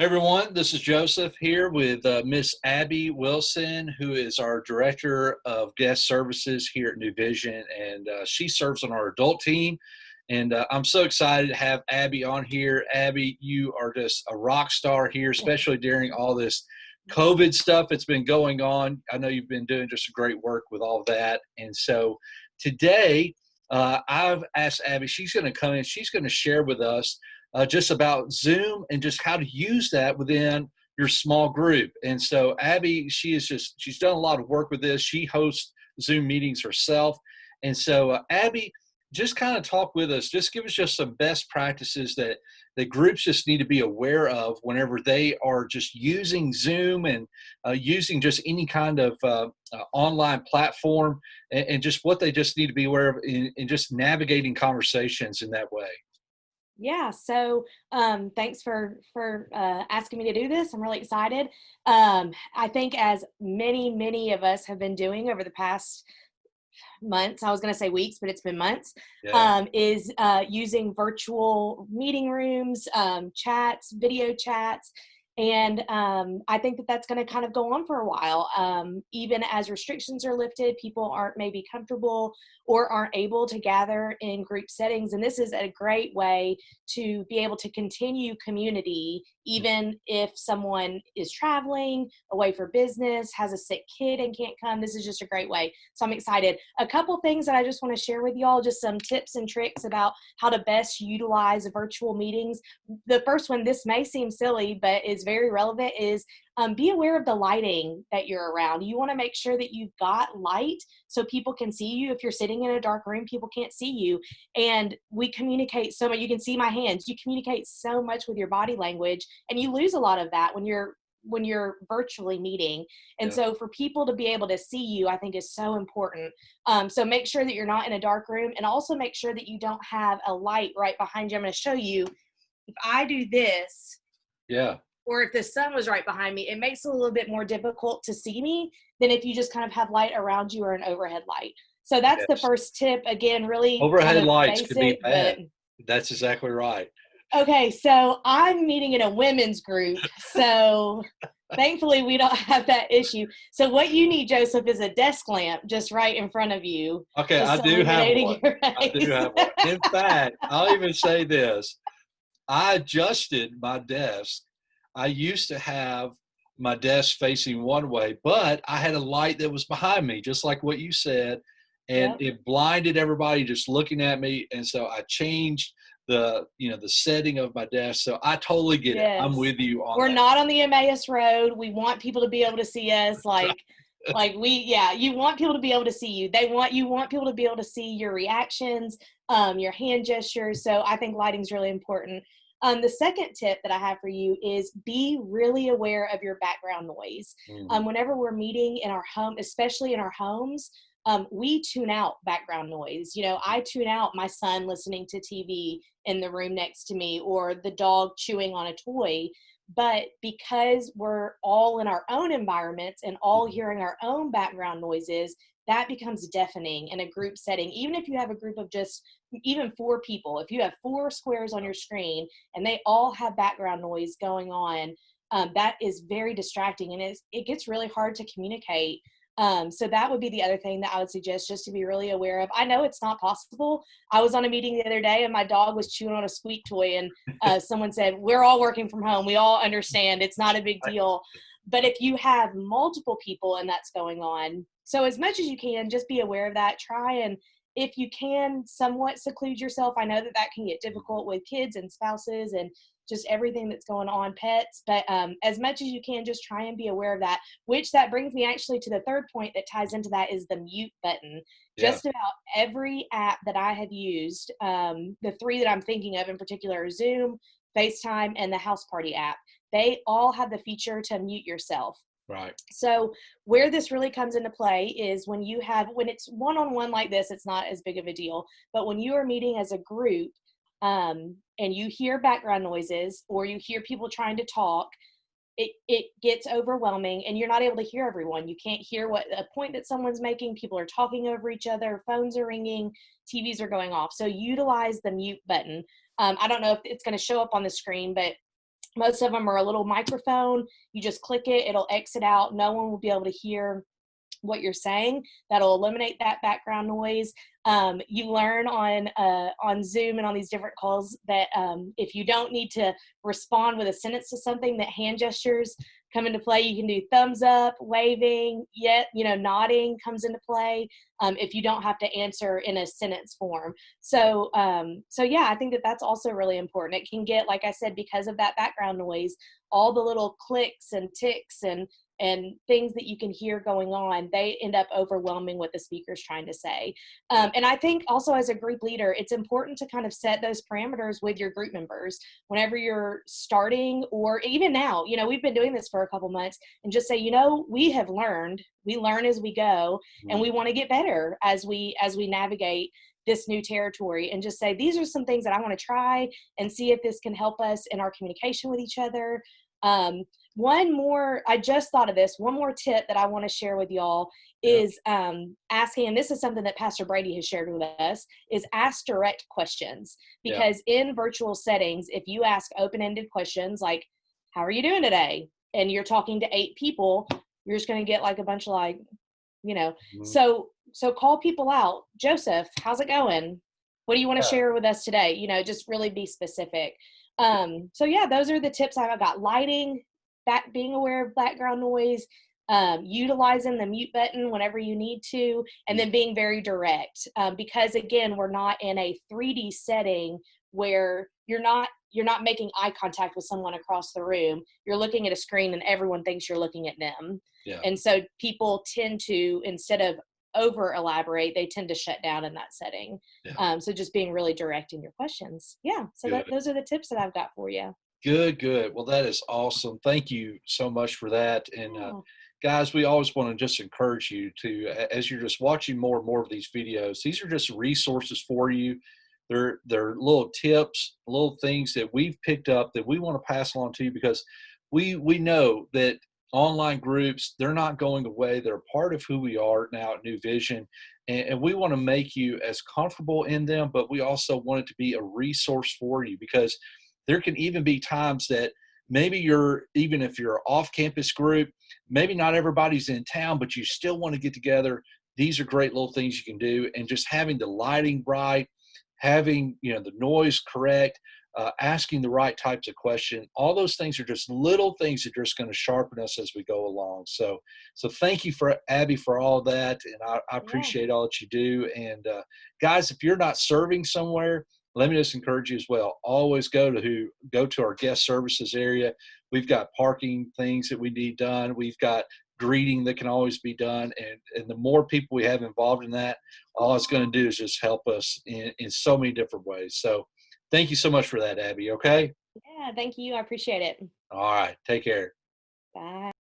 Hey everyone, this is Joseph here with Miss Abby Wilson, who is our Director of Guest Services here at New Vision, and she serves on our adult team. And I'm so excited to have Abby on here. Abby, you are just a rock star here, especially during all this COVID stuff that's been going on. I know you've been doing just a great work with all of that. And so today, I've asked Abby, she's going to come in, she's going to share with us just about Zoom and just how to use that within your small group. And so Abby, she's done a lot of work with this. She hosts Zoom meetings herself. And so Abby, just kind of talk with us, just give us just some best practices that the groups just need to be aware of whenever they are just using Zoom and using just any kind of online platform and just what they just need to be aware of in just navigating conversations in that way. Yeah, so thanks for asking me to do this. I'm really excited. I think as many of us have been doing over the past months, I was going to say weeks, but it's been months, Yeah. is using virtual meeting rooms, chats, video chats. And I think that that's going to kind of go on for a while. Even as restrictions are lifted, people aren't maybe comfortable or aren't able to gather in group settings. And this is a great way to be able to continue community, even if someone is traveling away for business, has a sick kid and can't come. This is just a great way. So I'm excited. A couple things that I just want to share with y'all, just some tips and tricks about how to best utilize virtual meetings. The first one, this may seem silly, but is very relevant, is be aware of the lighting that you're around. You want to make sure that you've got light so people can see you. If you're sitting in a dark room, people can't see you. And we communicate so much. You can see my hands. You communicate so much with your body language, and you lose a lot of that when you're virtually meeting. And Yeah. so for people to be able to see you, I think is so important. So make sure that you're not in a dark room, and also make sure that you don't have a light right behind you. I'm going to show you. If I do this, Yeah. or if the sun was right behind me, it makes it a little bit more difficult to see me than if you just kind of have light around you or an overhead light. So that's the Yes. first tip. Again, really kind Overhead of lights could be basic, but bad. That's exactly right. okay. So I'm meeting in a women's group. So thankfully we don't have that issue. So what you need, Joseph, is a desk lamp just right in front of you, Okay, I just do have illuminating one. your I do face. have one. In fact, I'll even say this. I adjusted my desk. I used to have my desk facing one way, but I had a light that was behind me, just like what you said, and Yep. it blinded everybody just looking at me. And so I changed the setting of my desk. So I totally get it. I'm Yes. with you on We're that. not on the Emmaus Road. We want people to be able to see us. Yeah, you want people to be able to see you. You want people to be able to see your reactions, your hand gestures. So I think lighting's really important. The second tip that I have for you is be really aware of your background noise. Mhm. Whenever we're meeting in our home, especially in our homes, we tune out background noise. I tune out my son listening to TV in the room next to me, or the dog chewing on a toy. But because we're all in our own environments and all Mhm. hearing our own background noises, that becomes deafening in a group setting. Even if you have a group of just even four people, if you have four squares on your screen and they all have background noise going on, that is very distracting, and it gets really hard to communicate. So that would be the other thing that I would suggest, just to be really aware of. I know it's not possible. I was on a meeting the other day and my dog was chewing on a squeak toy, and someone said, we're all working from home. We all understand. It's not a big deal. But if you have multiple people and that's going on, so as much as you can, just be aware of that. Try and, if you can, somewhat seclude yourself. I know that that can get difficult with kids and spouses and just everything that's going on, pets. But as much as you can, just try and be aware of that. Which that brings me actually to the third point that ties into that, is the mute button. Yeah. Just about every app that I have used, the three that I'm thinking of in particular are Zoom, FaceTime, and the House Party app. They all have the feature to mute yourself. Right. So where this really comes into play is when it's one-on-one like this, it's not as big of a deal. But when you are meeting as a group, and you hear background noises or you hear people trying to talk, it gets overwhelming and you're not able to hear everyone. You can't hear what a point that someone's making. People are talking over each other, phones are ringing, TVs are going off. So utilize the mute button. I don't know if it's going to show up on the screen, but Most of them are a little microphone. You just click it, it'll exit out. No one will be able to hear what you're saying. That'll eliminate that background noise. You learn on Zoom and on these different calls that if you don't need to respond with a sentence to something, that hand gestures come into play. You can do thumbs up, waving, nodding comes into play if you don't have to answer in a sentence form. So yeah, I think that that's also really important. It can get, like I said, because of that background noise, all the little clicks and ticks and things that you can hear going on, they end up overwhelming what the speaker's trying to say. And I think also as a group leader, it's important to kind of set those parameters with your group members whenever you're starting, or even now, we've been doing this for a couple months, and just say, we have learned, we learn as we go, and we want to get better as we navigate this new territory, and just say, these are some things that I want to try and see if this can help us in our communication with each other. I just thought of this, one more tip that I want to share with y'all is asking, and this is something that Pastor Brady has shared with us, is ask direct questions. Because in virtual settings, if you ask open-ended questions like, how are you doing today? And you're talking to 8 people, you're just going to get like a bunch of so call people out. Joseph, how's it going? What do you want to share with us today? Just really be specific. So yeah, those are the tips I've got. Lighting, being aware of background noise, utilizing the mute button whenever you need to, and then being very direct. Because again, we're not in a 3D setting where you're not making eye contact with someone across the room. You're looking at a screen and everyone thinks you're looking at them. Yeah. And so people tend to, instead of over elaborate, they tend to shut down in that setting. Yeah. So just being really direct in your questions. Yeah. So those are the tips that I've got for you. Good. Well, that is awesome. Thank you so much for that. And guys, we always want to just encourage you to, as you're just watching more and more of these videos, these are just resources for you. They're little tips, little things that we've picked up that we want to pass along to you, because we know that online groups, they're not going away. They're part of who we are now at New Vision. And we want to make you as comfortable in them, but we also want it to be a resource for you, because there can even be times that maybe even if you're off-campus group, maybe not everybody's in town, but you still want to get together. These are great little things you can do. And just having the lighting right, having the noise correct, asking the right types of questions, all those things are just little things that are just going to sharpen us as we go along. So thank you, for Abby, for all of that. And I appreciate all that you do. And guys, if you're not serving somewhere, let me just encourage you as well. Always go to our guest services area. We've got parking things that we need done. We've got greeting that can always be done. And the more people we have involved in that, all it's going to do is just help us in so many different ways. So thank you so much for that, Abby. Okay? Yeah, thank you. I appreciate it. All right. Take care. Bye.